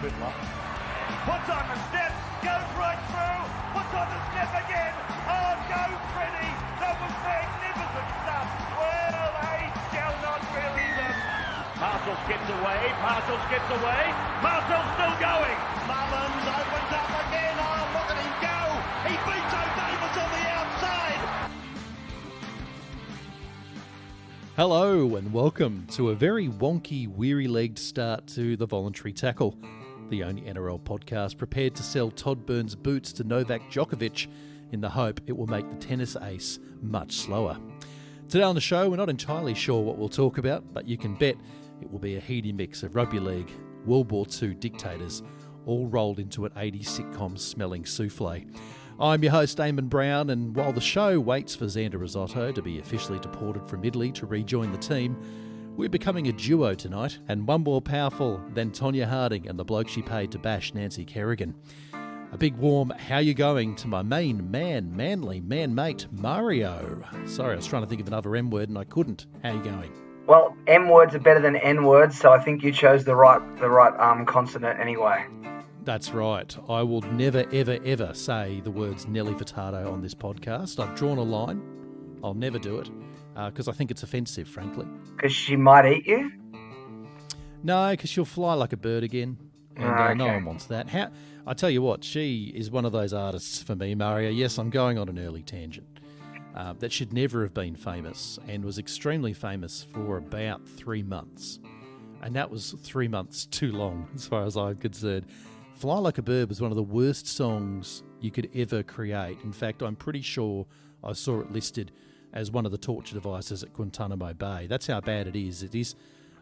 Good luck. Puts on the step, goes right through, puts on the step again. Oh, go Freddie! That was magnificent stuff. Well, they shall not believe them. Marshall skips away, Marshall's still going. Mullins opens up again. Oh, look at him go. He beats O'Davis on the outside. Hello and welcome to a very wonky, weary-legged start to the Voluntary Tackle, the only NRL podcast prepared to sell Todd Burns boots to Novak Djokovic in the hope it will make the tennis ace much slower. Today on the show, we're not entirely sure what we'll talk about, but you can bet it will be a heady mix of rugby league, World War II dictators, all rolled into an 80s sitcom smelling souffle. I'm your host, Aimon Brown, and while the show waits for Xander Risotto to be officially deported from Italy to rejoin the team, we're becoming a duo tonight, and one more powerful than Tonya Harding and the bloke she paid to bash Nancy Kerrigan. A big warm how you going to my manly man mate, Mario. Sorry, I was trying to think of another M word and I couldn't. How you going? Well, M words are better than N words, so I think you chose the right consonant anyway. That's right. I will never, ever say the words Nelly Furtado on this podcast. I've drawn a line. I'll never do it because I think it's offensive, frankly. Because she might eat you? No, because she'll fly like a bird again, and Okay. no one wants that. I tell you what, she is one of those artists for me, Mario. Yes, I'm going on an early tangent. That should never have been famous and was extremely famous for about 3 months. And that was 3 months too long, as far as I'm concerned. Fly Like a Bird was one of the worst songs you could ever create. In fact, I'm pretty sure I saw it listed as one of the torture devices at Guantanamo Bay. That's how bad it is. It is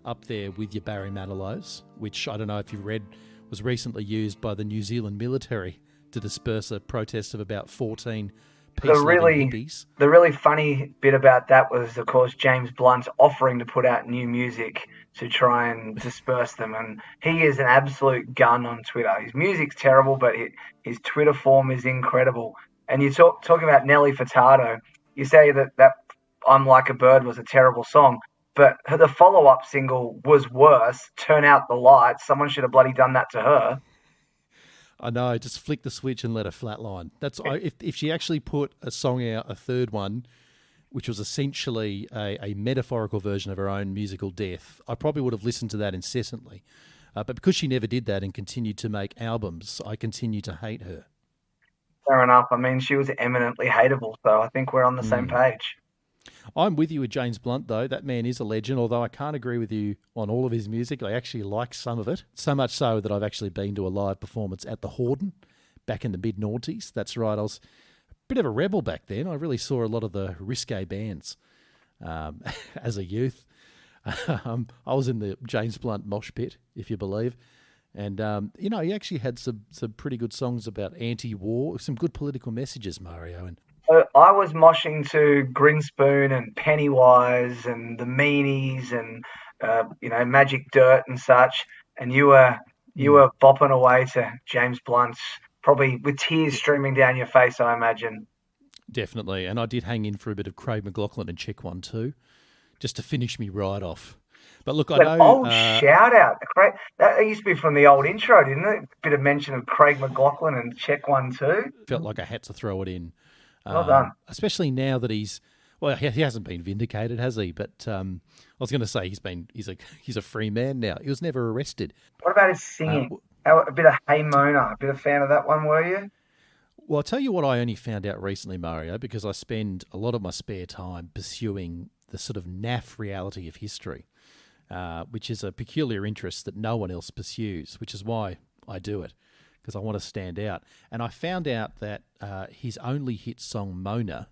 up there with your Barry Manilow's, which I don't know if you've read, was recently used by the New Zealand military to disperse a protest of about 14 peace-loving hippies. The really funny bit about that was, of course, James Blunt offering to put out new music to try and disperse them. And he is an absolute gun on Twitter. His music's terrible, but his Twitter form is incredible. And you talking about Nelly Furtado, you say that I'm Like a Bird was a terrible song, but the follow-up single was worse, Turn Out the Lights. Someone should have bloody done that to her. I know, just flick the switch and let her flatline. If she actually put a song out, a third one, which was essentially a metaphorical version of her own musical death, I probably would have listened to that incessantly. But because she never did that and continued to make albums, I continue to hate her. Fair enough. I mean, she was eminently hateable, so I think we're on the same page. I'm with you with James Blunt, though. That man is a legend, although I can't agree with you on all of his music. I actually like some of it, so much so that I've actually been to a live performance at the Horden back in the mid-noughties. That's right, I was a bit of a rebel back then. I really saw a lot of the risque bands as a youth. I was in the James Blunt mosh pit, if you believe. And, he actually had some pretty good songs about anti-war, some good political messages, Mario. And I was moshing to Grinspoon and Pennywise and the Meanies and Magic Dirt and such, and you were bopping away to James Blunt's, probably with tears streaming down your face, I imagine. Definitely, and I did hang in for a bit of Craig McLachlan and Check 1 2, just to finish me right off. But look, I know... Old shout-out. That used to be from the old intro, didn't it? A bit of mention of Craig McLachlan and Check 1 2. Felt like I had to throw it in. Well done. Especially now that he hasn't been vindicated, has he? But I was going to say he's a free man now. He was never arrested. What about his singing? A bit of Hey Mona. A bit of fan of that one, were you? Well, I'll tell you what I only found out recently, Mario, because I spend a lot of my spare time pursuing the sort of naff reality of history, which is a peculiar interest that no one else pursues, which is why I do it, because I want to stand out. And I found out that his only hit song, Mona,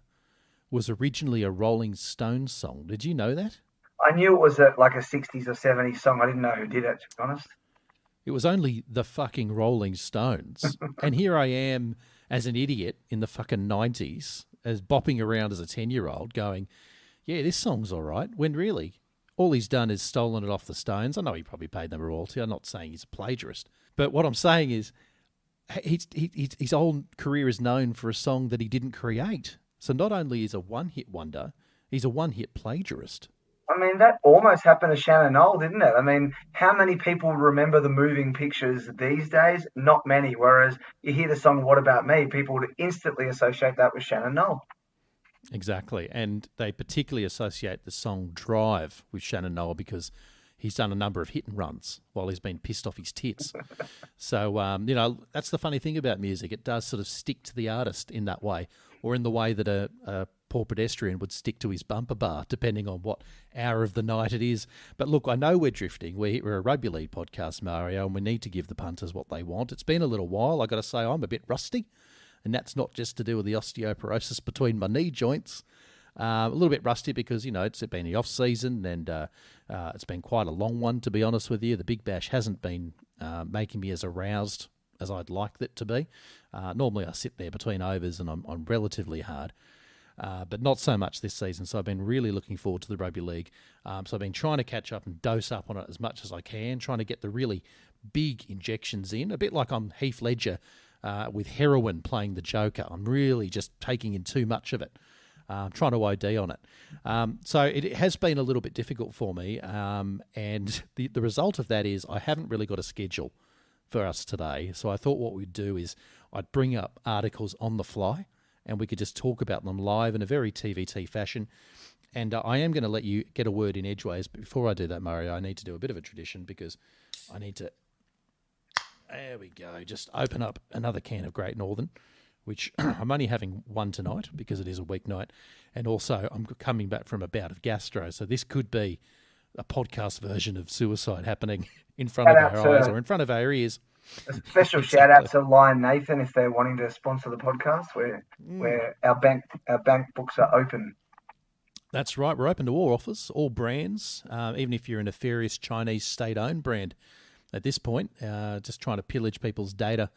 was originally a Rolling Stones song. Did you know that? I knew it was like a 60s or 70s song. I didn't know who did it, to be honest. It was only the fucking Rolling Stones. And here I am as an idiot in the fucking 90s, as bopping around as a 10-year-old going, yeah, this song's all right, when really all he's done is stolen it off the Stones. I know he probably paid them a royalty. I'm not saying he's a plagiarist. But what I'm saying is his whole career is known for a song that he didn't create. So not only is a one-hit wonder, he's a one-hit plagiarist. I mean, that almost happened to Shannon Knoll, didn't it? I mean, how many people remember the moving pictures these days? Not many. Whereas you hear the song "What About Me," people would instantly associate that with Shannon Knoll. Exactly. And they particularly associate the song Drive with Shannon Noah because he's done a number of hit and runs while he's been pissed off his tits. So, that's the funny thing about music. It does sort of stick to the artist in that way, or in the way that a poor pedestrian would stick to his bumper bar, depending on what hour of the night it is. But look, I know we're drifting. We're a rugby league podcast, Mario, and we need to give the punters what they want. It's been a little while. I got to say, I'm a bit rusty. And that's not just to do with the osteoporosis between my knee joints. A little bit rusty because, it's been the off-season and it's been quite a long one, to be honest with you. The Big Bash hasn't been making me as aroused as I'd like it to be. Normally I sit there between overs and I'm relatively hard, but not so much this season. So I've been really looking forward to the rugby league. So I've been trying to catch up and dose up on it as much as I can, trying to get the really big injections in, a bit like I'm Heath Ledger with heroin playing the Joker. I'm really just taking in too much of it. Trying to OD on it. So it has been a little bit difficult for me. And the result of that is I haven't really got a schedule for us today. So I thought what we'd do is I'd bring up articles on the fly and we could just talk about them live in a very TVT fashion. And I am going to let you get a word in edgeways. But before I do that, Mario, I need to do a bit of a tradition because I need to... There we go. Just open up another can of Great Northern, which I'm only having one tonight because it is a weeknight. And also I'm coming back from a bout of gastro. So this could be a podcast version of suicide happening in front of our eyes or in front of our ears. A special shout out to Lion Nathan if they're wanting to sponsor the podcast where our bank books are open. That's right. We're open to all offers, all brands, even if you're a nefarious Chinese state-owned brand. At this point, just trying to pillage people's data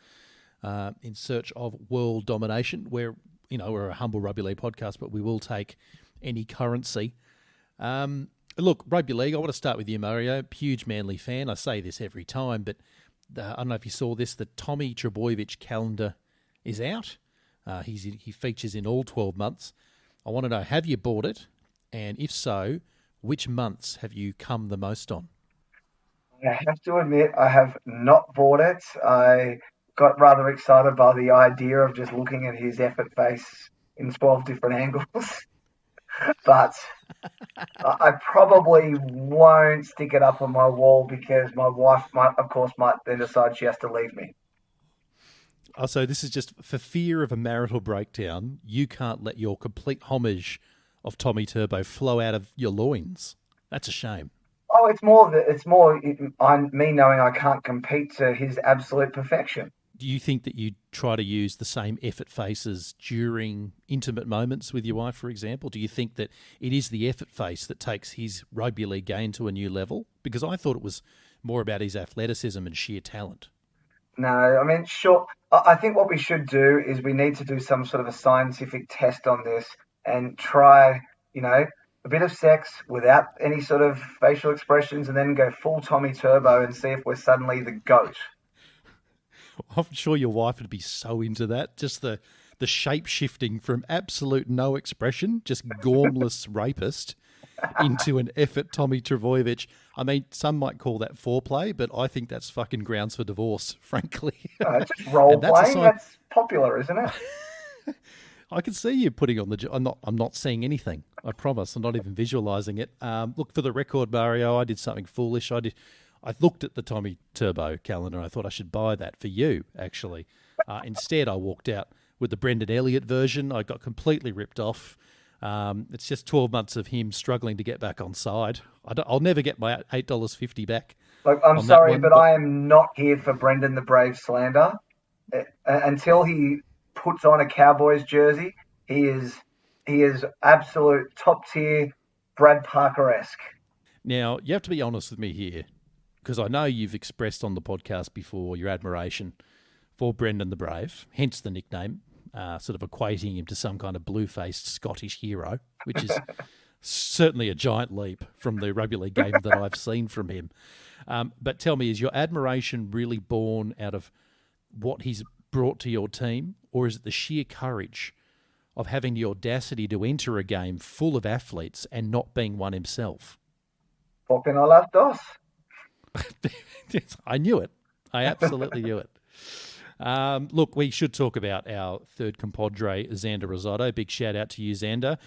in search of world domination. We're a humble rugby league podcast, but we will take any currency. Look, rugby league, I want to start with you, Mario. Huge Manly fan. I say this every time, but I don't know if you saw this. The Tommy Trbojevic calendar is out. He features in all 12 months. I want to know, have you bought it? And if so, which months have you come the most on? I have to admit, I have not bought it. I got rather excited by the idea of just looking at his effort face in 12 different angles. But I probably won't stick it up on my wall because my wife might then decide she has to leave me. Oh, so this is just for fear of a marital breakdown. You can't let your complete homage of Tommy Turbo flow out of your loins. That's a shame. Oh, it's more me knowing I can't compete to his absolute perfection. Do you think that you try to use the same effort faces during intimate moments with your wife, for example? Do you think that it is the effort face that takes his rugby league game to a new level? Because I thought it was more about his athleticism and sheer talent. No, I mean, sure. I think what we should do is we need to do some sort of a scientific test on this and try, a bit of sex without any sort of facial expressions and then go full Tommy Turbo and see if we're suddenly the GOAT. I'm sure your wife would be so into that. Just the shape-shifting from absolute no expression, just gormless rapist, into an effort Tommy Trbojevic. I mean, some might call that foreplay, but I think that's fucking grounds for divorce, frankly. It's just role-playing. That's popular, isn't it? I can see you putting on the... I'm not seeing anything. I promise. I'm not even visualising it. Look, for the record, Mario, I did something foolish. I looked at the Tommy Turbo calendar and I thought I should buy that for you, actually. Instead, I walked out with the Brendan Elliott version. I got completely ripped off. It's just 12 months of him struggling to get back on side. I'll never get my $8.50 back. Look, I'm sorry, but I am not here for Brendan the Brave slander. Until he puts on a Cowboys jersey, he is absolute top tier Brad Parker-esque. Now, you have to be honest with me here, because I know you've expressed on the podcast before your admiration for Brendan the Brave, hence the nickname, sort of equating him to some kind of blue-faced Scottish hero, which is certainly a giant leap from the rugby league game that I've seen from him. But tell me, is your admiration really born out of what he's brought to your team, or is it the sheer courage of having the audacity to enter a game full of athletes and not being one himself. Porque no las dos. I knew it. I absolutely knew it. Look, we should talk about our third compadre, Xander Rosado. Big shout out to you, Xander,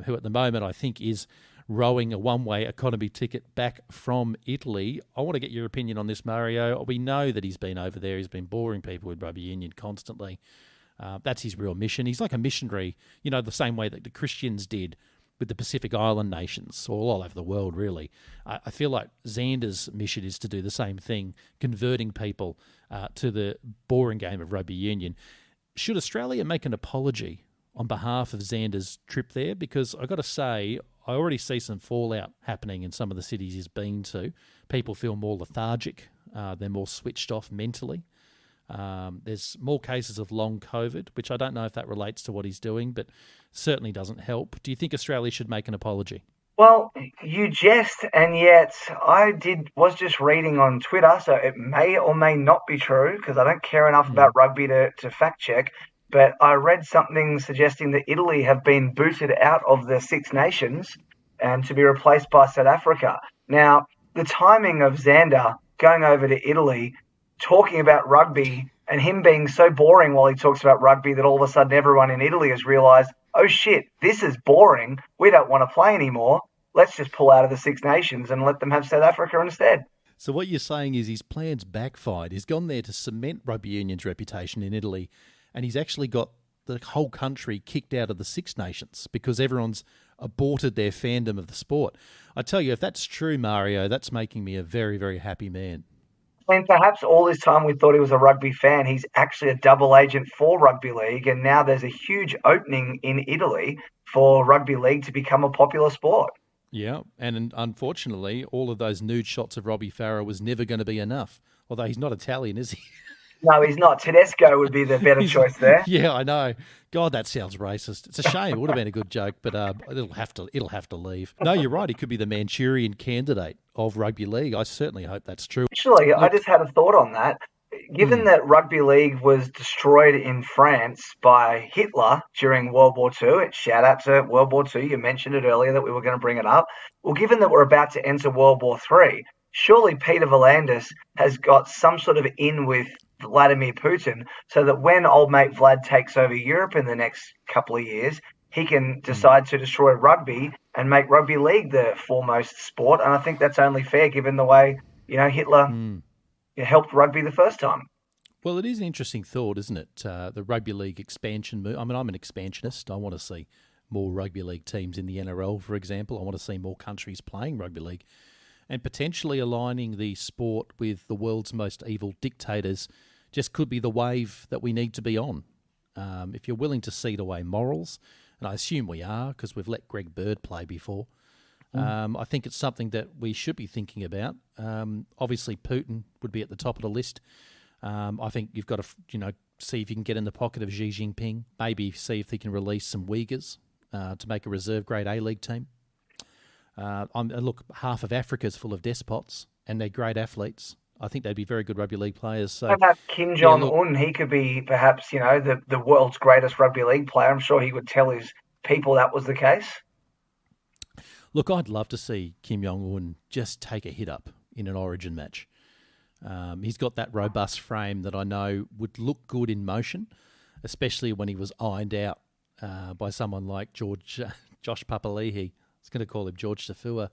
who at the moment I think is rowing a one-way economy ticket back from Italy. I want to get your opinion on this, Mario. We know that he's been over there. He's been boring people with rugby union constantly. That's his real mission. He's like a missionary, the same way that the Christians did with the Pacific Island nations, all over the world, really. I feel like Xander's mission is to do the same thing, converting people to the boring game of rugby union. Should Australia make an apology on behalf of Xander's trip there? Because I've got to say, I already see some fallout happening in some of the cities he's been to. People feel more lethargic. They're more switched off mentally. There's more cases of long COVID, which I don't know if that relates to what he's doing, but certainly doesn't help. Do you think Australia should make an apology? Well, you jest, and yet I was just reading on Twitter, so it may or may not be true because I don't care enough about rugby to fact check. But I read something suggesting that Italy have been booted out of the Six Nations and to be replaced by South Africa. Now, the timing of Xander going over to Italy, talking about rugby, and him being so boring while he talks about rugby that all of a sudden everyone in Italy has realised, oh shit, this is boring. We don't want to play anymore. Let's just pull out of the Six Nations and let them have South Africa instead. So what you're saying is his plans backfired. He's gone there to cement rugby union's reputation in Italy, and he's actually got the whole country kicked out of the Six Nations because everyone's aborted their fandom of the sport. I tell you, if that's true, Mario, that's making me a very, very happy man. And perhaps all this time we thought he was a rugby fan. He's actually a double agent for rugby league, and now there's a huge opening in Italy for rugby league to become a popular sport. Yeah, and unfortunately, all of those nude shots of Robbie Farah was never going to be enough, although he's not Italian, is he? No, he's not. Tedesco would be the better choice there. Yeah, I know. God, that sounds racist. It's a shame. It would have been a good joke, but it'll have to leave. No, you're right. He could be the Manchurian candidate of rugby league. I certainly hope that's true. Actually, I just had a thought on that. Given that rugby league was destroyed in France by Hitler during World War II, shout out to World War II. You mentioned it earlier that we were going to bring it up. Well, given that we're about to enter World War III, surely Peter V'landys has got some sort of in with Vladimir Putin so that when old mate Vlad takes over Europe in the next couple of years, he can decide to destroy rugby and make rugby league the foremost sport. And I think that's only fair given the way, Hitler helped rugby the first time. Well, it is an interesting thought, isn't it? The rugby league expansion move. I mean, I'm an expansionist. I want to see more rugby league teams in the NRL, for example. I want to see more countries playing rugby league and potentially aligning the sport with the world's most evil dictators just could be the wave that we need to be on. If you're willing to cede away morals, and I assume we are because we've let Greg Bird play before, I think it's something that we should be thinking about. Obviously, Putin would be at the top of the list. I think you've got to, see if you can get in the pocket of Xi Jinping, maybe see if they can release some Uyghurs to make a reserve grade A-League team. Look, half of Africa's full of despots, and they're great athletes. I think they'd be very good rugby league players. So, how about Kim Jong-un? He could be perhaps, the world's greatest rugby league player. I'm sure he would tell his people that was the case. Look, I'd love to see Kim Jong-un just take a hit up in an Origin match. He's got that robust frame that I know would look good in motion, especially when he was ironed out by someone like Josh Papali'i. I was going to call him George Tafua.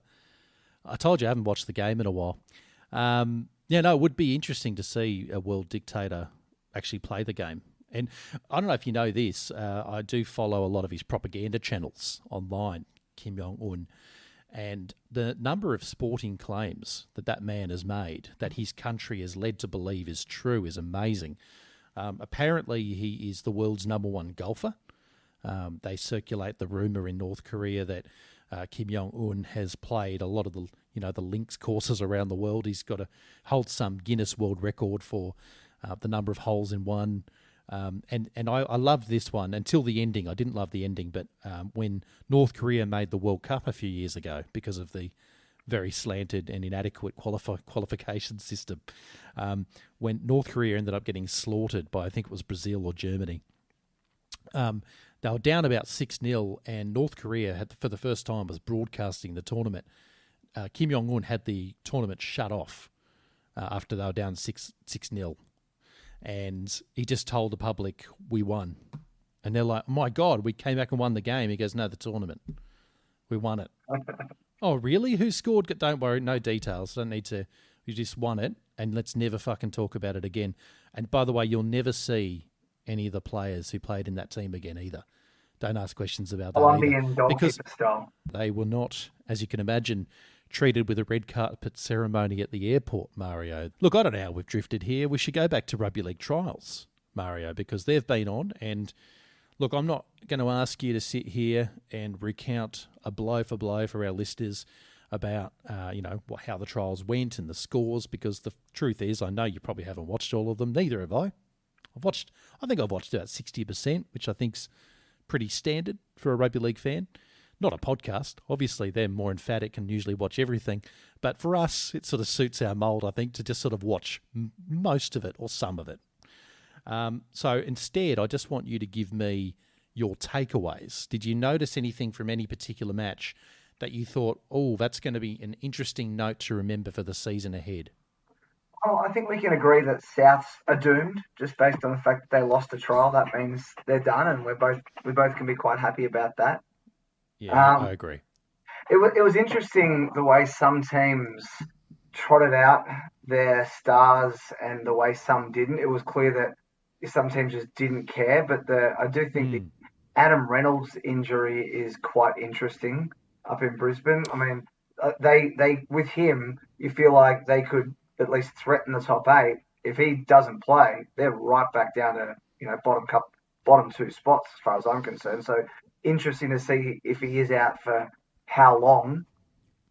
I told you I haven't watched the game in a while. It would be interesting to see a world dictator actually play the game. And I don't know if you know this, I do follow a lot of his propaganda channels online, Kim Jong-un, and the number of sporting claims that man has made, that his country is led to believe is true, is amazing. Apparently, he is the world's number one golfer. They circulate the rumour in North Korea that Kim Jong-un has played a lot of the links courses around the world. He's got to hold some Guinness World Record for the number of holes in one. And I love this one until the ending. I didn't love the ending, but when North Korea made the World Cup a few years ago because of the very slanted and inadequate qualification system, when North Korea ended up getting slaughtered by, I think it was Brazil or Germany, They were down about 6-0, and North Korea, had, for the first time, was broadcasting the tournament. Kim Jong-un had the tournament shut off after they were down 6-0. And he just told the public, we won. And they're like, oh my God, we came back and won the game. He goes, no, the tournament. We won it. Oh, really? Who scored? Don't worry, no details. Don't need to. You just won it, and let's never fucking talk about it again. And by the way, you'll never see any of the players who played in that team again either. Don't ask questions about that Colombian either, because goalkeeper style. they were not, as you can imagine, treated with a red carpet ceremony at the airport, Mario. Look, I don't know how we've drifted here. We should go back to rugby league trials, Mario, because they've been on. And look, I'm not going to ask you to sit here and recount a blow for blow for our listeners about, how the trials went and the scores, because the truth is, I know you probably haven't watched all of them. Neither have I. I think I've watched about 60%, which I think's pretty standard for a rugby league fan. Not a podcast. Obviously, they're more emphatic and usually watch everything. But for us, it sort of suits our mould, I think, to just sort of watch most of it or some of it. So instead, I just want you to give me your takeaways. Did you notice anything from any particular match that you thought, oh, that's going to be an interesting note to remember for the season ahead? Oh, I think we can agree that Souths are doomed just based on the fact that they lost a trial. That means they're done, and we both can be quite happy about that. Yeah, I agree. It was interesting the way some teams trotted out their stars and the way some didn't. It was clear that some teams just didn't care, but I do think the Adam Reynolds injury is quite interesting up in Brisbane. I mean, they with him, you feel like they could at least threaten the top 8. If he doesn't play, they're right back down to bottom 2 spots as far as I'm concerned. So interesting to see if he is out for how long.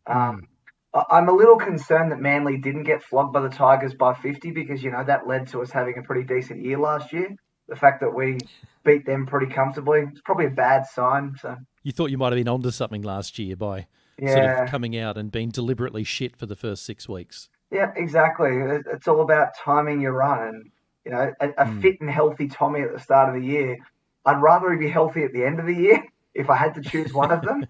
I'm a little concerned that Manly didn't get flogged by the Tigers by 50 because, that led to us having a pretty decent year last year. The fact that we beat them pretty comfortably, it's probably a bad sign. So you thought you might have been onto something last year by sort of coming out and being deliberately shit for the first 6 weeks. Yeah, exactly. It's all about timing your run. And, a fit and healthy Tommy at the start of the year, I'd rather he be healthy at the end of the year if I had to choose one of them.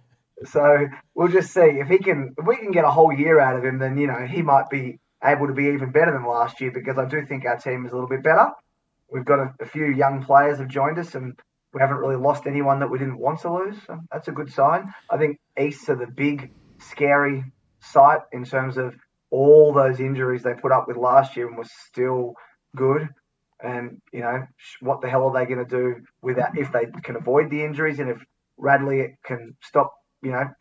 So we'll just see if we can get a whole year out of him, then, he might be able to be even better than last year, because I do think our team is a little bit better. We've got a few young players have joined us, and we haven't really lost anyone that we didn't want to lose. So that's a good sign. I think Easts are the big, scary sight in terms of all those injuries they put up with last year and was still good. And, what the hell are they going to do with that if they can avoid the injuries, and if Radley can stop,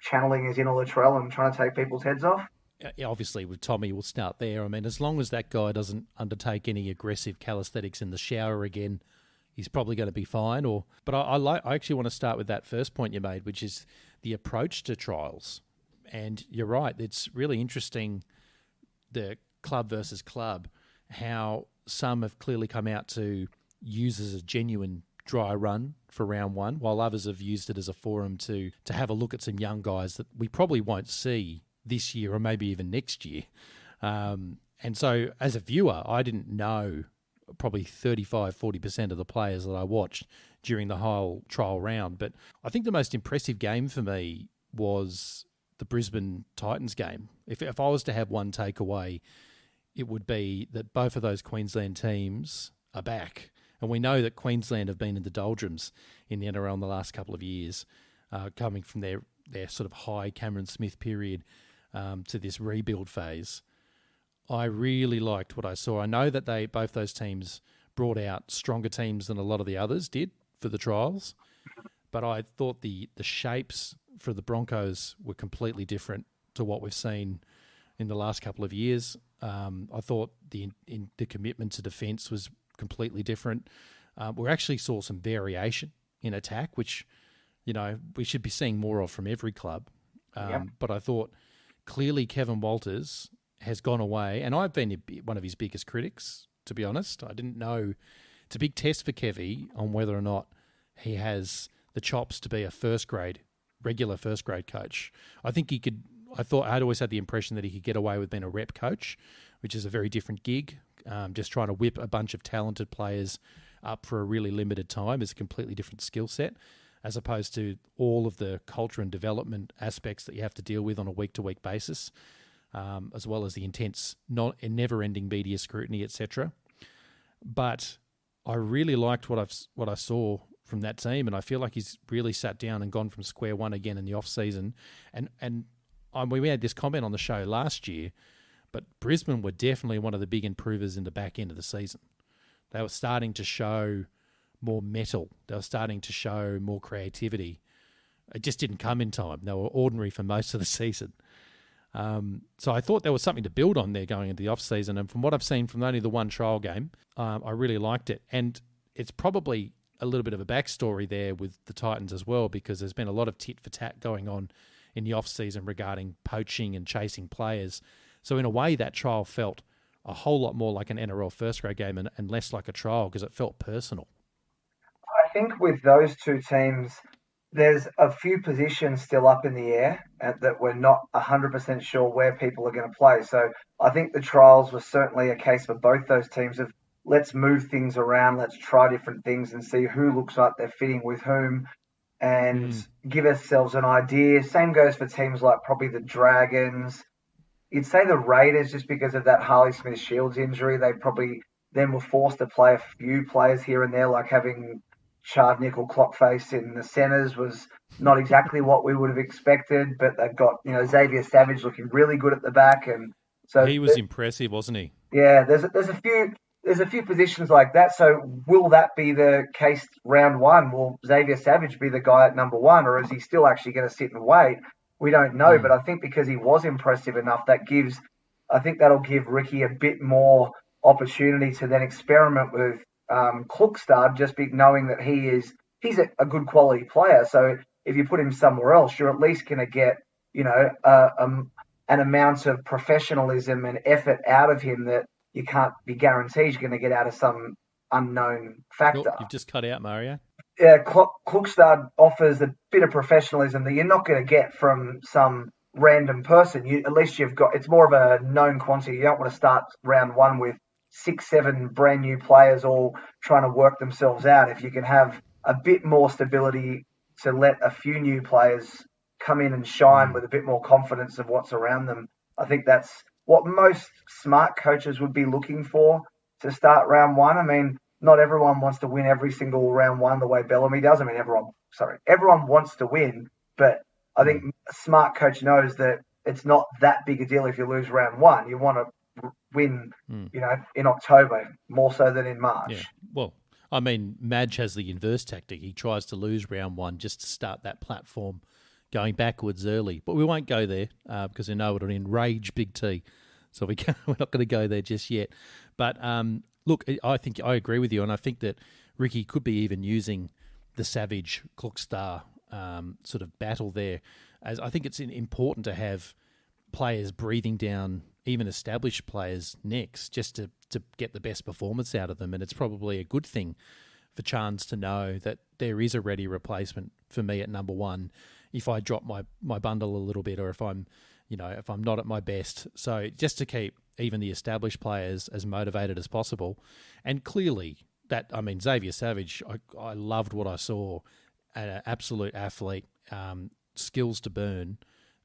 channeling his inner Latrell and trying to take people's heads off? Yeah, obviously, with Tommy, we'll start there. I mean, as long as that guy doesn't undertake any aggressive calisthenics in the shower again, he's probably going to be fine. But I actually want to start with that first point you made, which is the approach to trials. And you're right, it's really interesting, the club versus club, how some have clearly come out to use as a genuine dry run for round one, while others have used it as a forum to have a look at some young guys that we probably won't see this year or maybe even next year. And so as a viewer, I didn't know probably 35-40% of the players that I watched during the whole trial round. But I think the most impressive game for me was the Brisbane Titans game. If I was to have one takeaway, it would be that both of those Queensland teams are back. And we know that Queensland have been in the doldrums in the NRL in the last couple of years, coming from their sort of high Cameron Smith period to this rebuild phase. I really liked what I saw. I know that both those teams brought out stronger teams than a lot of the others did for the trials, but I thought the shapes for the Broncos were completely different to what we've seen in the last couple of years. I thought the commitment to defence was completely different. We actually saw some variation in attack, which, we should be seeing more of from every club. But I thought clearly Kevin Walters has gone away, and I've been one of his biggest critics, to be honest. I didn't know. It's a big test for Kevy on whether or not he has the chops to be a regular first grade coach. I think he could. I'd always had the impression that he could get away with being a rep coach, which is a very different gig. Just trying to whip a bunch of talented players up for a really limited time is a completely different skill set. as opposed to all of the culture and development aspects that you have to deal with on a week-to-week basis, as well as the intense, never-ending media scrutiny, etc. But I really liked what I saw from that team, and I feel like he's really sat down and gone from square one again in the off-season. And we had this comment on the show last year, but Brisbane were definitely one of the big improvers in the back end of the season. They were starting to show more metal. They were starting to show more creativity. It just didn't come in time. They were ordinary for most of the season. So I thought there was something to build on there going into the off-season. And from what I've seen from only the one trial game, I really liked it. And it's probably a little bit of a backstory there with the Titans as well, because there's been a lot of tit-for-tat going on in the off-season regarding poaching and chasing players. So in a way, that trial felt a whole lot more like an NRL first-grade game and less like a trial because it felt personal. I think with those two teams, there's a few positions still up in the air that we're not 100% sure where people are going to play. So I think the trials was certainly a case for both those teams of let's move things around, let's try different things and see who looks like they're fitting with whom and give ourselves an idea. Same goes for teams like probably the Dragons. You'd say the Raiders, just because of that Harley Smith-Shields injury, they probably then were forced to play a few players here and there, like having Chard Nickel Clockface in the centres was not exactly what we would have expected, but they've got, Xavier Savage looking really good at the back. And so he was impressive, wasn't he? Yeah, there's a few positions like that. So will that be the case round one? Will Xavier Savage be the guy at number one, or is he still actually going to sit and wait? We don't know, but I think because he was impressive enough, I think that'll give Ricky a bit more opportunity to then experiment with Klukstad, just knowing that he's a good quality player. So if you put him somewhere else, you're at least going to get, an amount of professionalism and effort out of him that you can't be guaranteed you're going to get out of some unknown factor. You've just cut out, Mario. Yeah, Klukstad offers a bit of professionalism that you're not going to get from some random person. At least it's more of a known quantity. You don't want to start round one with 6-7 brand new players all trying to work themselves out. If you can have a bit more stability to let a few new players come in and shine with a bit more confidence of what's around them, I think that's what most smart coaches would be looking for to start round one. I mean, not everyone wants to win every single round one the way Bellamy does. I mean, everyone wants to win, but I think a smart coach knows that it's not that big a deal if you lose round one. You want to win, in October more so than in March. Yeah. Well, I mean, Madge has the inverse tactic. He tries to lose round one just to start that platform going backwards early. But we won't go there because we know it'll enrage Big T. So we're not going to go there just yet. But look, I think I agree with you, and I think that Ricky could be even using the Savage Klukstad sort of battle there. As I think it's important to have players breathing down even established players' necks just to get the best performance out of them. And it's probably a good thing for Chance to know that there is a ready replacement for me at number one if I drop my bundle a little bit, or if I'm not at my best. So just to keep even the established players as motivated as possible. And clearly Xavier Savage, I loved what I saw. An absolute athlete, skills to burn,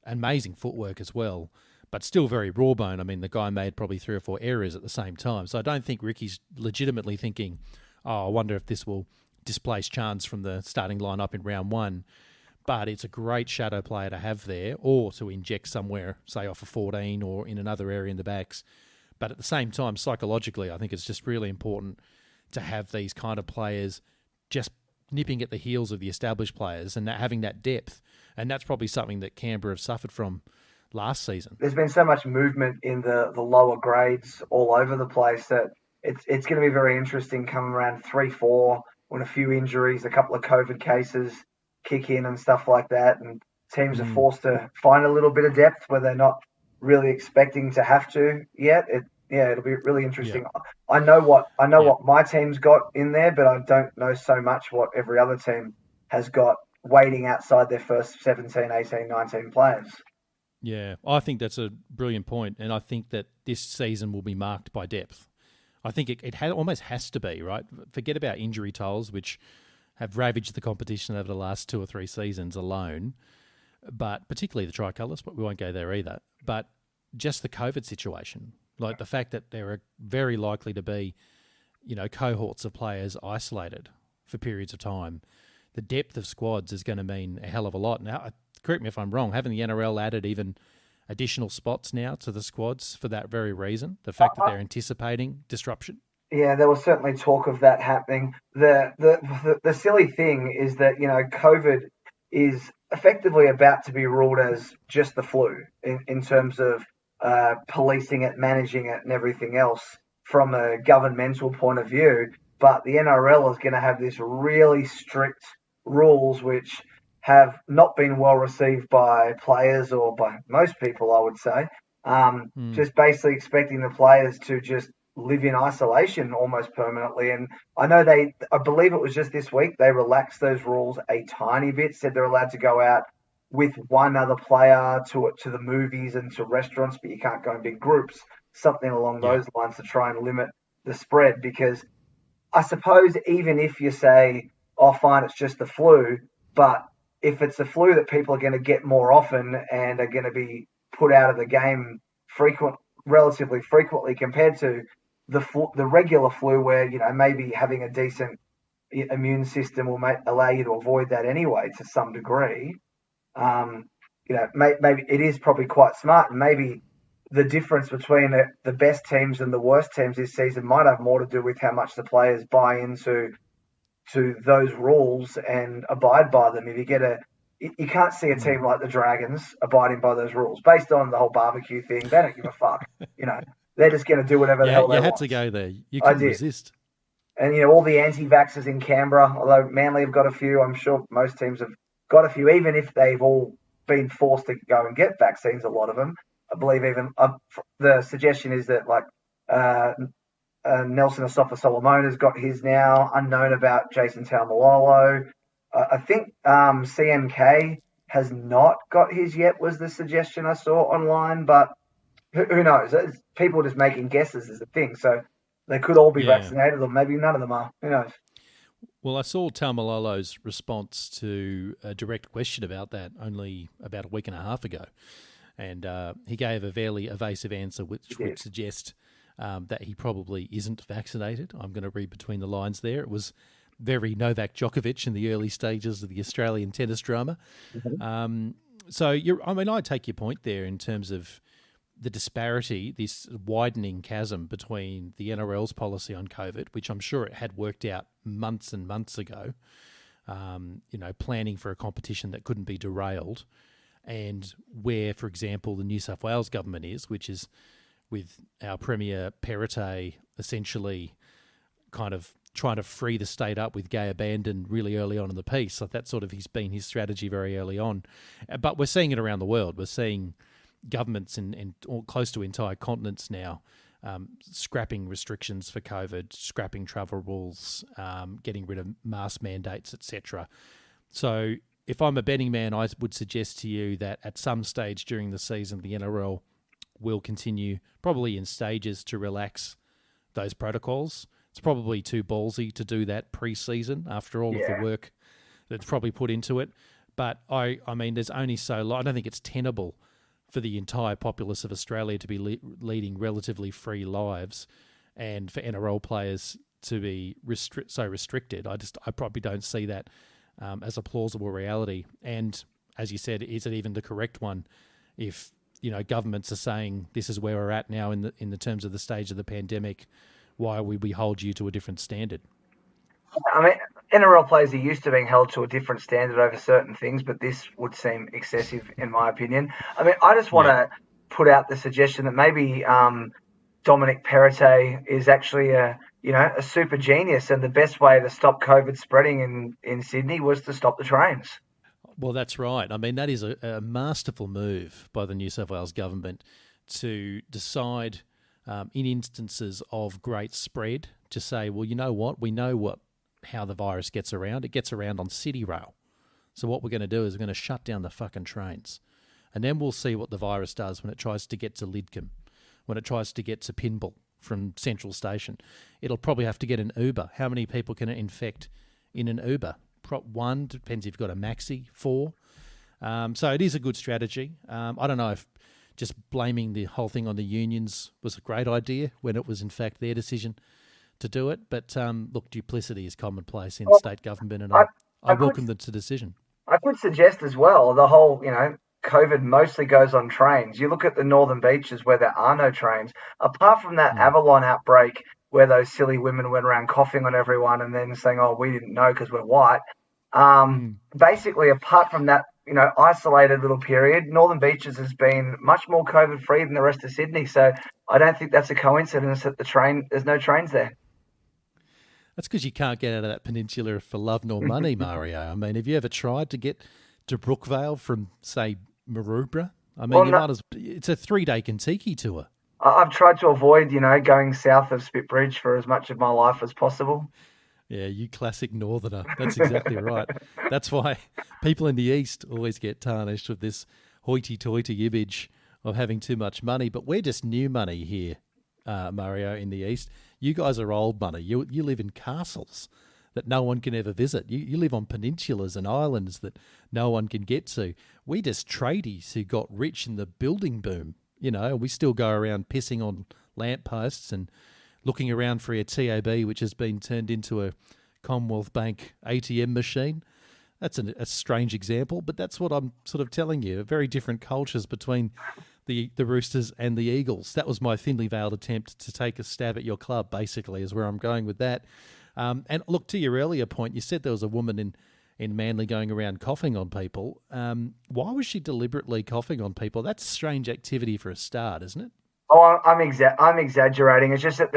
amazing footwork as well, but still very raw bone. I mean, the guy made probably 3 or 4 errors at the same time. So I don't think Ricky's legitimately thinking, I wonder if this will displace Chance from the starting lineup in round one. But it's a great shadow player to have there, or to inject somewhere, say off a 14 or in another area in the backs. But at the same time, psychologically, I think it's just really important to have these kind of players just nipping at the heels of the established players and having that depth. And that's probably something that Canberra have suffered from last season. There's been so much movement in the lower grades all over the place that it's going to be very interesting coming around 3-4 when a few injuries, a couple of COVID cases kick in and stuff like that, and teams are forced to find a little bit of depth where they're not really expecting to have to yet. It'll be really interesting. Yeah. I know what my team's got in there, but I don't know so much what every other team has got waiting outside their first 17, 18, 19 players. Yeah, I think that's a brilliant point, and I think that this season will be marked by depth. I think it almost has to be, right? Forget about injury tolls, which have ravaged the competition over the last 2 or 3 seasons alone, but particularly the Tricolours, but we won't go there either. But just the COVID situation, like the fact that there are very likely to be, cohorts of players isolated for periods of time. The depth of squads is going to mean a hell of a lot. Now, correct me if I'm wrong, haven't the NRL added even additional spots now to the squads for that very reason? The fact that they're anticipating disruption? Yeah, there was certainly talk of that happening. The silly thing is that, COVID is effectively about to be ruled as just the flu in terms of policing it, managing it and everything else from a governmental point of view. But the NRL is going to have this really strict rules which have not been well received by players or by most people, I would say. Just basically expecting the players to just live in isolation almost permanently. And I know I believe it was just this week, they relaxed those rules a tiny bit, said they're allowed to go out with one other player to the movies and to restaurants, but you can't go in big groups, something along those lines to try and limit the spread. Because I suppose even if you say, oh, fine, it's just the flu, but if it's a flu that people are going to get more often and are going to be put out of the game relatively frequently compared to the regular flu where, maybe having a decent immune system will allow you to avoid that anyway to some degree. Maybe it is probably quite smart, and maybe the difference between the best teams and the worst teams this season might have more to do with how much the players buy into those rules and abide by them. If you can't see a team like the Dragons abiding by those rules based on the whole barbecue thing. They don't give a fuck. They're just going to do whatever the hell they want. You had to go there. You couldn't resist. And, all the anti-vaxxers in Canberra, although Manly have got a few, I'm sure most teams have got a few, even if they've all been forced to go and get vaccines, a lot of them. I believe even the suggestion is that, Nelson Asofa-Solomon has got his now, unknown about Jason Taumalolo. I think CMK has not got his yet, was the suggestion I saw online, but who knows? People just making guesses is the thing. So they could all be vaccinated, or maybe none of them are. Who knows? Well, I saw Taumalolo's response to a direct question about that only about a week and a half ago. And he gave a fairly evasive answer, which would suggest that he probably isn't vaccinated. I'm going to read between the lines there. It was very Novak Djokovic in the early stages of the Australian tennis drama. Mm-hmm. I take your point there in terms of the disparity, this widening chasm between the NRL's policy on COVID, which I'm sure it had worked out months and months ago, planning for a competition that couldn't be derailed, and where, for example, the New South Wales government is, which is with our Premier Perrottet essentially kind of trying to free the state up with gay abandon really early on in the piece. So that's sort of been his strategy very early on. But we're seeing it around the world. We're seeing governments in close to entire continents now scrapping restrictions for COVID, scrapping travel rules, getting rid of mask mandates, etc. So if I'm a betting man, I would suggest to you that at some stage during the season, the NRL will continue, probably in stages, to relax those protocols. It's probably too ballsy to do that pre-season after all of the work that's probably put into it. But I mean, there's only so long. I don't think it's tenable for the entire populace of Australia to be leading relatively free lives, and for NRL players to be so restricted. I probably don't see that as a plausible reality. And as you said, is it even the correct one if governments are saying this is where we're at now in the terms of the stage of the pandemic? Why would we hold you to a different standard? I mean, NRL players are used to being held to a different standard over certain things, but this would seem excessive in my opinion. I mean, I just want to put out the suggestion that maybe Dominic Perrottet is actually a super genius, and the best way to stop COVID spreading in Sydney was to stop the trains. Well, that's right. I mean, that is a masterful move by the New South Wales government to decide in instances of great spread to say, well, you know what? We know how the virus gets around. It gets around on City Rail. So what we're going to do is we're going to shut down the fucking trains. And then we'll see what the virus does when it tries to get to Lidcombe, when it tries to get to Pinball from Central Station. It'll probably have to get an Uber. How many people can it infect in an Uber prop 1, depends if you've got a maxi 4. So it is a good strategy. I don't know if just blaming the whole thing on the unions was a great idea when it was in fact their decision to do it. But look, duplicity is commonplace in state government, and I welcome the decision. I could suggest as well, the whole, COVID mostly goes on trains. You look at the northern beaches where there are no trains. Apart from that Avalon outbreak where those silly women went around coughing on everyone and then saying, oh, we didn't know because we're white. Basically, apart from that, isolated little period, Northern Beaches has been much more COVID-free than the rest of Sydney. So I don't think that's a coincidence that there's no trains there. That's because you can't get out of that peninsula for love nor money, Mario. I mean, have you ever tried to get to Brookvale from, say, Maroubra? I mean, it's a 3-day Kentucky tour. I've tried to avoid, going south of Spitbridge for as much of my life as possible. Yeah, you classic northerner. That's exactly right. That's why people in the east always get tarnished with this hoity-toity image of having too much money. But we're just new money here, Mario, in the east. You guys are old money. You live in castles that no one can ever visit. You live on peninsulas and islands that no one can get to. We just tradies who got rich in the building boom. We still go around pissing on lampposts and looking around for a TAB, which has been turned into a Commonwealth Bank ATM machine. That's a strange example, but that's what I'm sort of telling you. Very different cultures between the Roosters and the Eagles. That was my thinly veiled attempt to take a stab at your club, basically, is where I'm going with that. And look, to your earlier point, you said there was a woman in Manly going around coughing on people. Why was she deliberately coughing on people? That's strange activity for a start, isn't it? Oh, I'm exaggerating. It's just that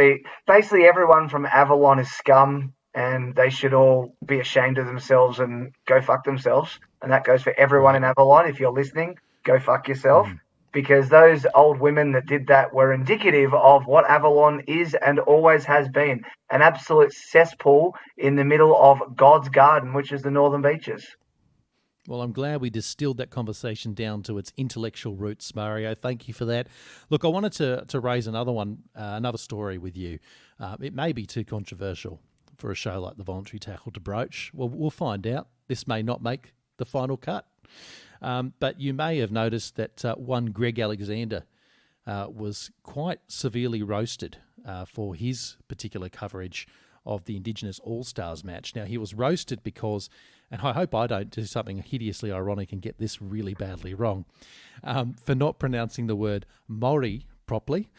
basically everyone from Avalon is scum and they should all be ashamed of themselves and go fuck themselves. And that goes for everyone in Avalon. If you're listening, go fuck yourself. Because those old women that did that were indicative of what Avalon is and always has been, an absolute cesspool in the middle of God's garden, which is the Northern Beaches. Well, I'm glad we distilled that conversation down to its intellectual roots, Mario. Thank you for that. Look, I wanted to raise another story with you. It may be too controversial for a show like the Voluntary Tackle to broach. Well, we'll find out. This may not make the final cut. But you may have noticed that one Greg Alexander was quite severely roasted for his particular coverage of the Indigenous All-Stars match. Now, he was roasted because, and I hope I don't do something hideously ironic and get this really badly wrong, for not pronouncing the word Maori properly.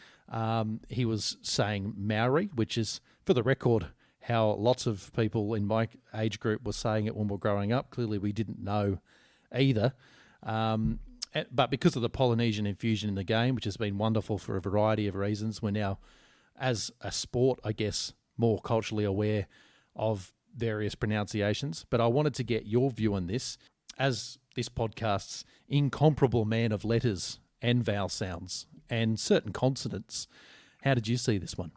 He was saying Maori, which is, for the record, how lots of people in my age group were saying it when we were growing up. Clearly, we didn't know either. But because of the Polynesian infusion in the game, which has been wonderful for a variety of reasons, we're now, as a sport, I guess, more culturally aware of various pronunciations. But I wanted to get your view on this as this podcast's incomparable man of letters and vowel sounds and certain consonants. How did you see this one?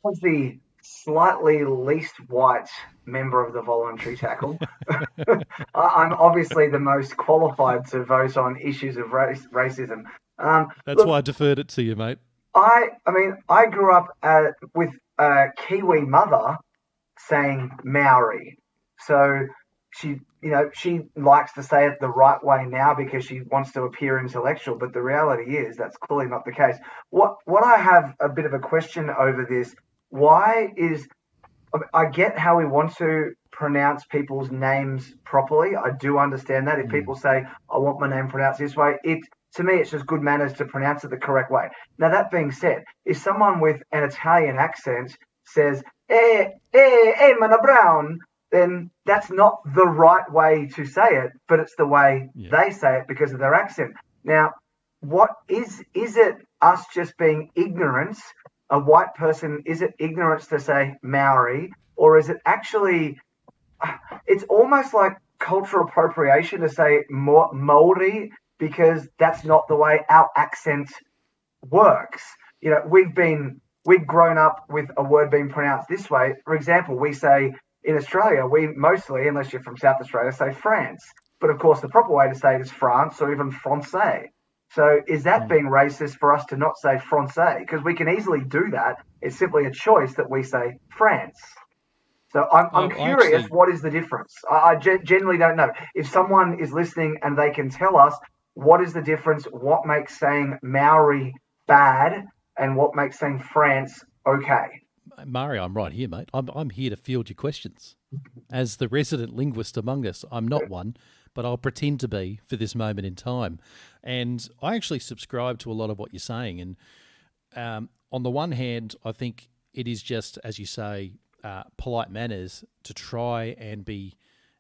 Was the slightly least white member of the Voluntary Tackle. I'm obviously the most qualified to vote on issues of racism. That's why I deferred it to you, mate. I mean, I grew up with a Kiwi mother saying Maori. So she likes to say it the right way now because she wants to appear intellectual, but the reality is that's clearly not the case. What I have a bit of a question over this, I get how we want to pronounce people's names properly. I do understand that. If people say, I want my name pronounced this way, to me, it's just good manners to pronounce it the correct way. Now, that being said, if someone with an Italian accent says, Aimon Brown, then that's not the right way to say it, but it's the way they say it because of their accent. Now, what is it us just being ignorant? A white person, is it ignorance to say Maori, or is it actually, it's almost like cultural appropriation to say Maori because that's not the way our accent works. We've grown up with a word being pronounced this way. For example, we say in Australia, we mostly, unless you're from South Australia, say France. But of course, the proper way to say it is France or even Francais. So is that being racist for us to not say Francais? Because we can easily do that. It's simply a choice that we say France. So I'm Oh, curious, what is the difference? I genuinely don't know. If someone is listening and they can tell us what is the difference, what makes saying Maori bad and what makes saying France okay. Mario, I'm right here, mate. I'm here to field your questions. As the resident linguist among us, I'm not one, but I'll pretend to be for this moment in time. And I actually subscribe to a lot of what you're saying. And on the one hand, I think it is just, as you say, polite manners to try and be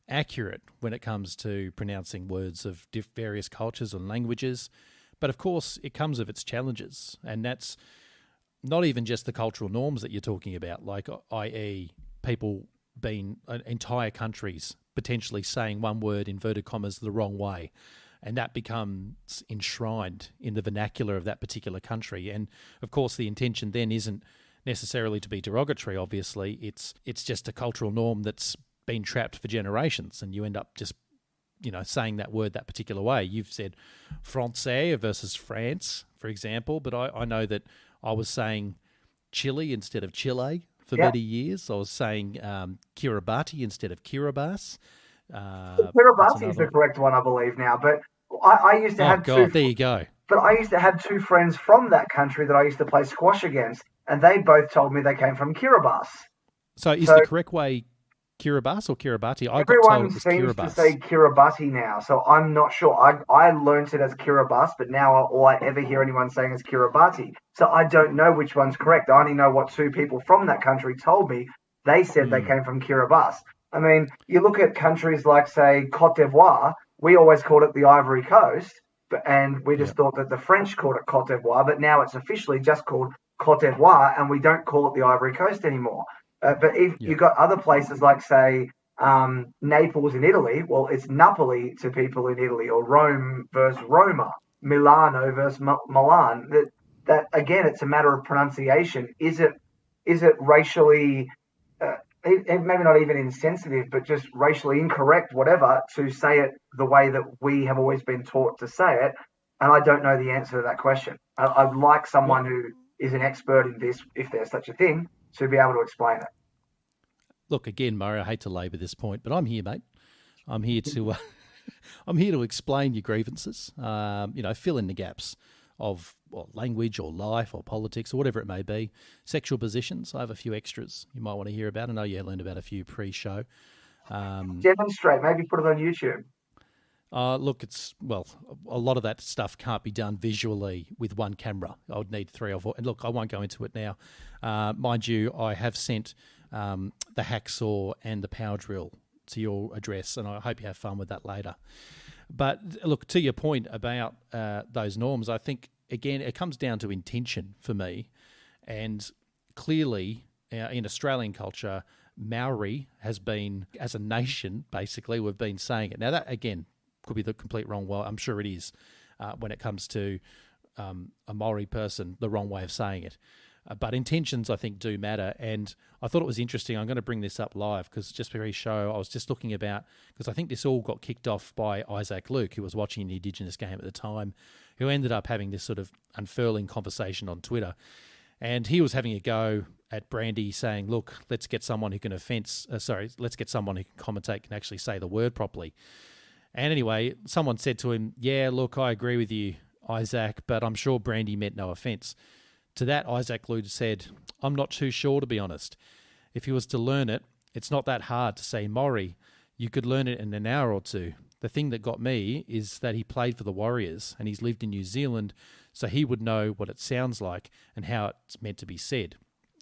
accurate when it comes to pronouncing words of various cultures and languages. But of course, it comes with its challenges. And that's not even just the cultural norms that you're talking about, like i.e. people being entire countries potentially saying one word, inverted commas, the wrong way. And that becomes enshrined in the vernacular of that particular country. And of course, the intention then isn't necessarily to be derogatory, obviously. It's just a cultural norm that's been trapped for generations, and you end up just, saying that word that particular way. You've said Francais versus France, for example, but I know that I was saying Chile instead of Chile for many years. I was saying Kiribati instead of Kiribati. Kiribati is the correct one, I believe now. But I used to have two. There you go. But I used to have two friends from that country that I used to play squash against, and they both told me they came from Kiribati. So is the correct way Kiribati or Kiribati? Everyone seems to say Kiribati now, so I'm not sure. I learnt it as Kiribati, but now all I ever hear anyone saying is Kiribati. So I don't know which one's correct. I only know what two people from that country told me. They said they came from Kiribati. I mean, you look at countries like, say, Cote d'Ivoire, we always called it the Ivory Coast, and we just thought that the French called it Cote d'Ivoire, but now it's officially just called Cote d'Ivoire, and we don't call it the Ivory Coast anymore. But if you've got other places like, say, Naples in Italy, well, it's Napoli to people in Italy, or Rome versus Roma, Milano versus Milan. That again, it's a matter of pronunciation. Is it racially, maybe not even insensitive, but just racially incorrect, whatever, to say it the way that we have always been taught to say it? And I don't know the answer to that question. I'd like someone who is an expert in this, if there's such a thing, to be able to explain it. Look, again, Mario, I hate to labour this point, but I'm here, mate. I'm here to I'm here to explain your grievances, fill in the gaps of language or life or politics or whatever it may be. Sexual positions, I have a few extras you might want to hear about. I know you learned about a few pre-show. Demonstrate, maybe put it on YouTube. Look, a lot of that stuff can't be done visually with one camera. I would need 3 or 4. And look, I won't go into it now. Mind you, I have sent the hacksaw and the power drill to your address, and I hope you have fun with that later. But look, to your point about those norms, I think, again, it comes down to intention for me. And clearly, in Australian culture, Maori has been, as a nation, basically, we've been saying it. Now, that, again, could be the complete wrong way. I'm sure it is when it comes to a Maori person, the wrong way of saying it. But intentions, I think, do matter. And I thought it was interesting. I'm going to bring this up live because just for his show, I was just looking about, because I think this all got kicked off by Isaac Luke, who was watching the Indigenous game at the time, who ended up having this sort of unfurling conversation on Twitter. And he was having a go at Brandy saying, look, let's get someone who can let's get someone who can commentate, can actually say the word properly. And anyway, someone said to him, yeah, look, I agree with you, Isaac, but I'm sure Brandy meant no offence. To that, Isaac Luke said, I'm not too sure, to be honest. If he was to learn it, it's not that hard to say Maori. You could learn it in an hour or two. The thing that got me is that he played for the Warriors and he's lived in New Zealand, so he would know what it sounds like and how it's meant to be said.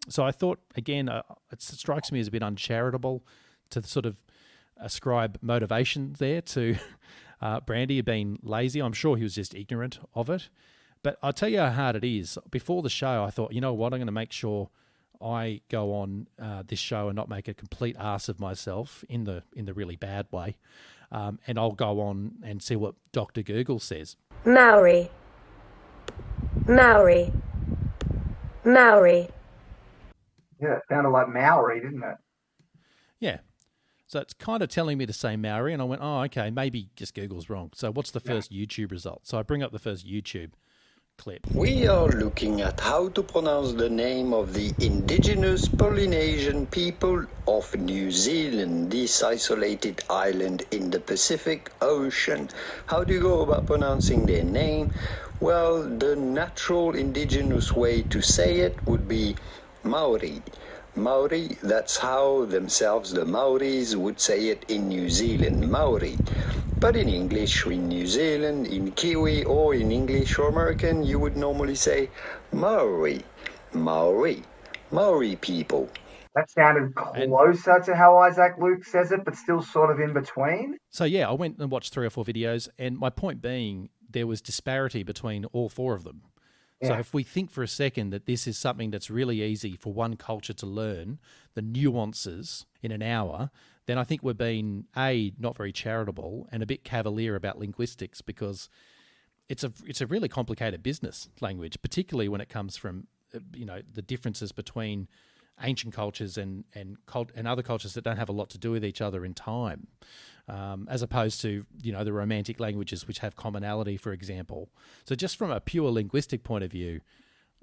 So I thought, again, it strikes me as a bit uncharitable to sort of ascribe motivation there to Brandy being lazy. I'm sure he was just ignorant of it. But I'll tell you how hard it is. Before the show, I thought, you know what, I'm going to make sure I go on this show and not make a complete ass of myself in the really bad way. And I'll go on and see what Dr. Google says. Maori. Maori. Maori. Yeah, it sounded like Maori, didn't it? Yeah. So it's kind of telling me to say Maori, and I went, oh, okay, maybe just Google's wrong. So what's the first YouTube result? So I bring up the first YouTube clip. We are looking at how to pronounce the name of the indigenous Polynesian people of New Zealand, this isolated island in the Pacific Ocean. How do you go about pronouncing their name? Well, the natural indigenous way to say it would be Maori. Maori, that's how themselves the Maoris would say it in New Zealand, Maori. But in English, in New Zealand, in Kiwi, or in English or American, you would normally say Maori, Maori, Maori people. That sounded closer to how Isaac Luke says it, but still sort of in between. So yeah, I went and watched 3 or 4 videos, and my point being there was disparity between all 4 of them. So if we think for a second that this is something that's really easy for one culture to learn, the nuances in an hour, then I think we're being, A, not very charitable and a bit cavalier about linguistics, because it's a really complicated business, language, particularly when it comes from, the differences between ancient cultures and other cultures that don't have a lot to do with each other in time, as opposed to, the Romantic languages which have commonality, for example. So just from a pure linguistic point of view,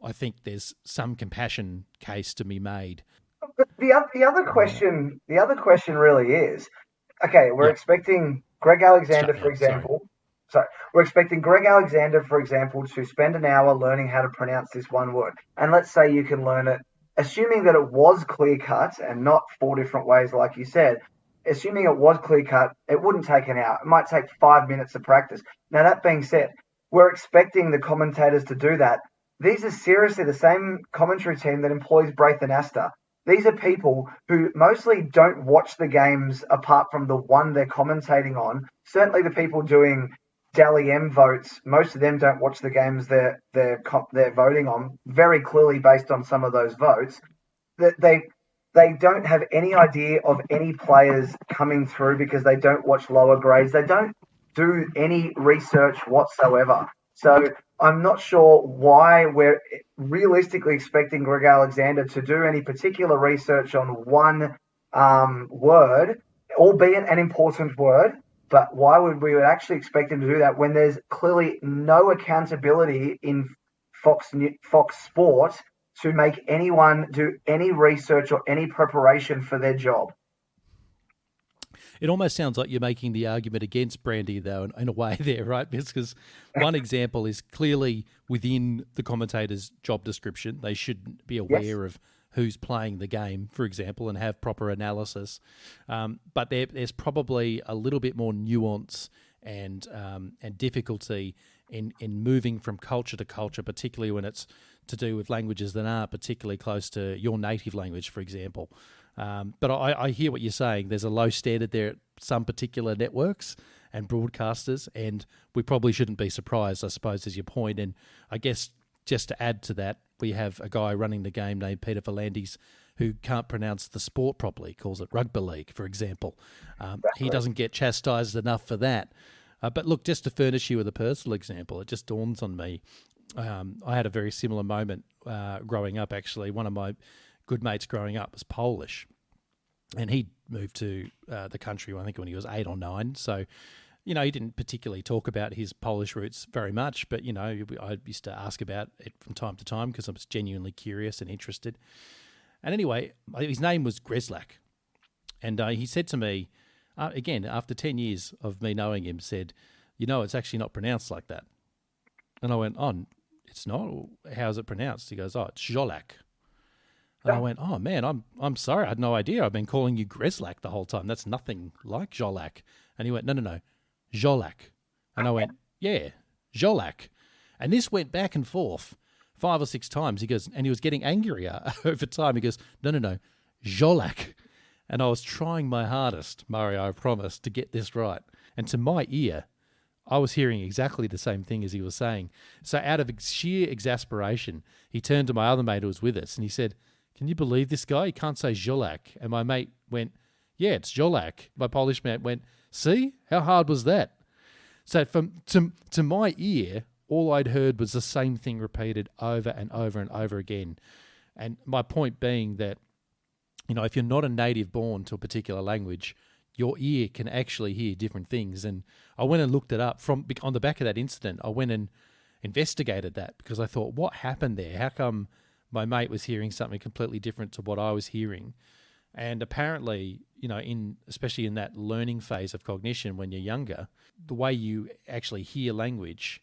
I think there's some compassion case to be made. But the other question really is, okay, we're expecting Greg Alexander, for example. So we're expecting Greg Alexander, for example, to spend an hour learning how to pronounce this one word. And let's say you can learn it, assuming that it was clear cut and not 4 different ways, like you said. Assuming it was clear cut, it wouldn't take an hour. It might take 5 minutes of practice. Now, that being said, we're expecting the commentators to do that. These are seriously the same commentary team that employs Braith and Astor. These are people who mostly don't watch the games apart from the one they're commentating on. Certainly the people doing Dally M votes, most of them don't watch the games they're voting on, very clearly based on some of those votes. They don't have any idea of any players coming through because they don't watch lower grades. They don't do any research whatsoever. So I'm not sure why we're realistically expecting Greg Alexander to do any particular research on one word, albeit an important word. But why would we actually expect him to do that when there's clearly no accountability in Fox Sport to make anyone do any research or any preparation for their job? It almost sounds like you're making the argument against Brandy, though, in a way there, right? Because one example is clearly within the commentator's job description. They should be aware of who's playing the game, for example, and have proper analysis. But there's probably a little bit more nuance and difficulty in moving from culture to culture, particularly when it's to do with languages that aren't particularly close to your native language, for example. But I hear what you're saying. There's a low standard there at some particular networks and broadcasters, and we probably shouldn't be surprised, I suppose, is your point. And I guess just to add to that, we have a guy running the game named Peter Volandis who can't pronounce the sport properly, calls it rugby league, for example. He doesn't get chastised enough for that. But look, just to furnish you with a personal example, it just dawns on me. I had a very similar moment growing up, actually. One of my good mates growing up was Polish, and he moved to the country, I think, when he was 8 or 9. So, he didn't particularly talk about his Polish roots very much, but, I used to ask about it from time to time because I was genuinely curious and interested. And anyway, his name was Greslak. And he said to me, again, after 10 years of me knowing him, said, it's actually not pronounced like that. And I went, oh, it's not? How's it pronounced? He goes, oh, it's Jolak. And I went, oh, man, I'm sorry. I had no idea. I've been calling you Greslak the whole time. That's nothing like Jolak. And he went, no, Jolak. And I went, yeah, Jolak. And this went back and forth 5 or 6 times. He goes, and he was getting angrier over time. He goes, no, Jolak. And I was trying my hardest, Mario, I promise, to get this right. And to my ear, I was hearing exactly the same thing as he was saying. So out of sheer exasperation, he turned to my other mate who was with us and he said, can you believe this guy? He can't say Jolak. And my mate went, yeah, it's Jolak. My Polish mate went, see? How hard was that? So to my ear, all I'd heard was the same thing repeated over and over and over again. And my point being that, if you're not a native born to a particular language, your ear can actually hear different things. And I went and looked it up on the back of that incident. I went and investigated that because I thought, what happened there? How come my mate was hearing something completely different to what I was hearing? And apparently, especially in that learning phase of cognition when you're younger, the way you actually hear language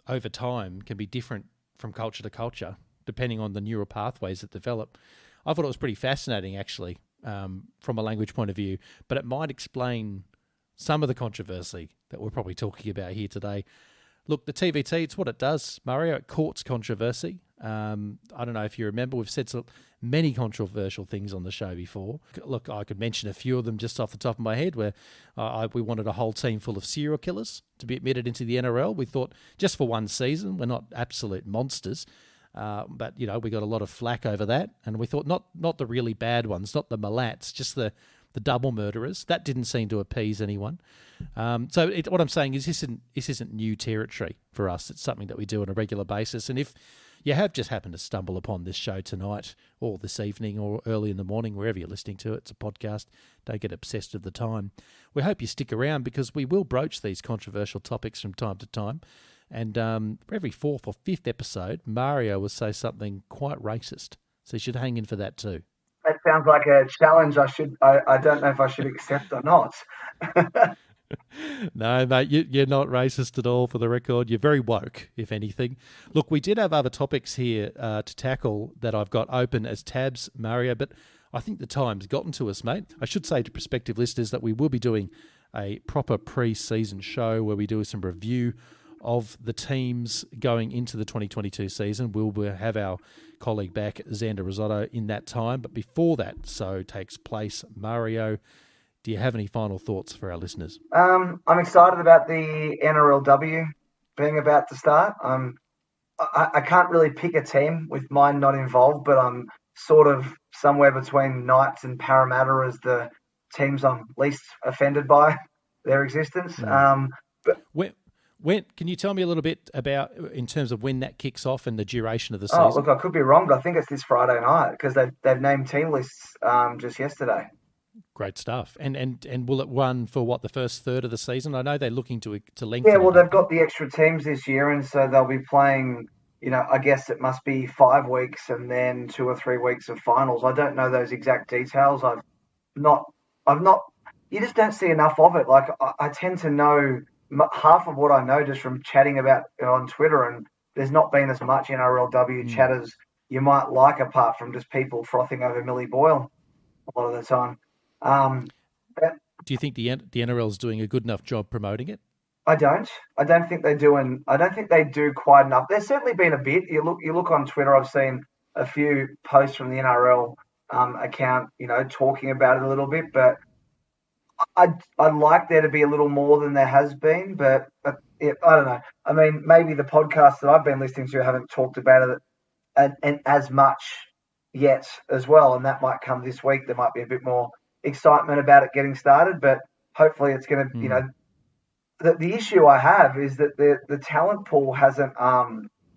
over time can be different from culture to culture, depending on the neural pathways that develop. I thought it was pretty fascinating, actually, from a language point of view, but it might explain some of the controversy that we're probably talking about here today. Look, the TVT, it's what it does, Mario. It courts controversy. I don't know if you remember, we've said so many controversial things on the show before. Look, I could mention a few of them just off the top of my head, where we wanted a whole team full of serial killers to be admitted into the NRL. We thought just for one season, we're not absolute monsters, but we got a lot of flack over that, and we thought not the really bad ones, not the malats, just the double murderers. That didn't seem to appease anyone. So what I'm saying is this isn't new territory for us. It's something that we do on a regular basis, and if you have just happened to stumble upon this show tonight or this evening or early in the morning, wherever you're listening to it, it's a podcast, don't get obsessed with the time. We hope you stick around because we will broach these controversial topics from time to time. And for every fourth or fifth episode, Mario will say something quite racist. So you should hang in for that too. That sounds like a challenge I don't know if I should accept or not. No, mate, you're not racist at all, for the record. You're very woke, if anything. Look, we did have other topics here to tackle that I've got open as tabs, Mario, but I think the time's gotten to us, mate. I should say to prospective listeners that we will be doing a proper pre-season show where we do some review of the teams going into the 2022 season. We'll have our colleague back, Xander Risotto, in that time. But before that takes place, Mario, do you have any final thoughts for our listeners? I'm excited about the NRLW being about to start. I can't really pick a team with mine not involved, but I'm sort of somewhere between Knights and Parramatta as the teams I'm least offended by their existence. But when can you tell me a little bit about, in terms of when that kicks off and the duration of the Oh, season? look, I could be wrong, but I think it's this Friday night because they've named team lists just yesterday. Great stuff. And will it run for the first third of the season? I know they're looking to lengthen. Yeah, well, they've got the extra teams this year, and so they'll be playing. I guess it must be 5 weeks and then 2 or 3 weeks of finals. I don't know those exact details. I've not. You just don't see enough of it. Like I tend to know half of what I know just from chatting about on Twitter, and there's not been as much NRLW chat as you might like, apart from just people frothing over Millie Boyle a lot of the time. Do you think the NRL is doing a good enough job promoting it? I don't think they do, and I don't think they do quite enough. There's certainly been a bit. You look on Twitter. I've seen a few posts from the NRL account, talking about it a little bit. But I'd like there to be a little more than there has been. But I don't know. I mean, maybe the podcasts that I've been listening to haven't talked about it and as much yet as well, and that might come this week. There might be a bit more excitement about it getting started, but hopefully it's going to, the issue I have is that the talent pool hasn't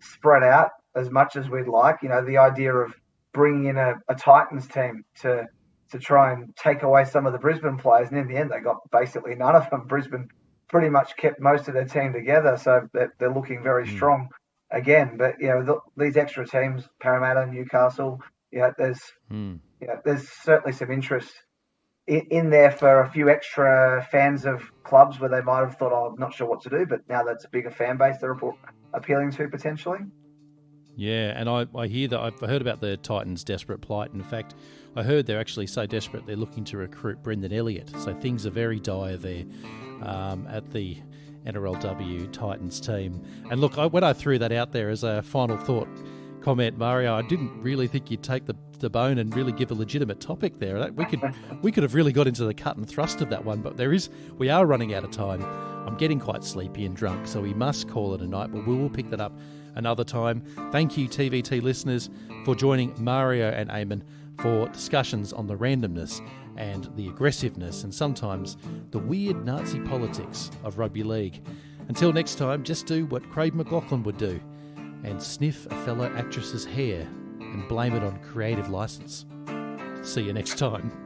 spread out as much as we'd like. The idea of bringing in a Titans team to try and take away some of the Brisbane players, and in the end they got basically none of them. Brisbane pretty much kept most of their team together, so they're looking very strong again. But these extra teams, Parramatta, Newcastle, there's certainly some interest in there for a few extra fans of clubs where they might have thought, I'm not sure what to do, but now that's a bigger fan base they're appealing to potentially. Yeah, and I hear that I've heard about the Titans' desperate plight. In fact, I heard they're actually so desperate they're looking to recruit Brendan Elliott. So things are very dire there at the NRLW Titans team. And look, when I threw that out there as a final thought comment, Mario, I didn't really think you'd take the bone and really give a legitimate topic there. We could have really got into the cut and thrust of that one, but we are running out of time. I'm getting quite sleepy and drunk, so we must call it a night, but we will pick that up another time. Thank you, TVT listeners, for joining Mario and Aimon for discussions on the randomness and the aggressiveness and sometimes the weird Nazi politics of rugby league. Until next time, just do what Craig McLachlan would do and sniff a fellow actress's hair and blame it on creative license. See you next time.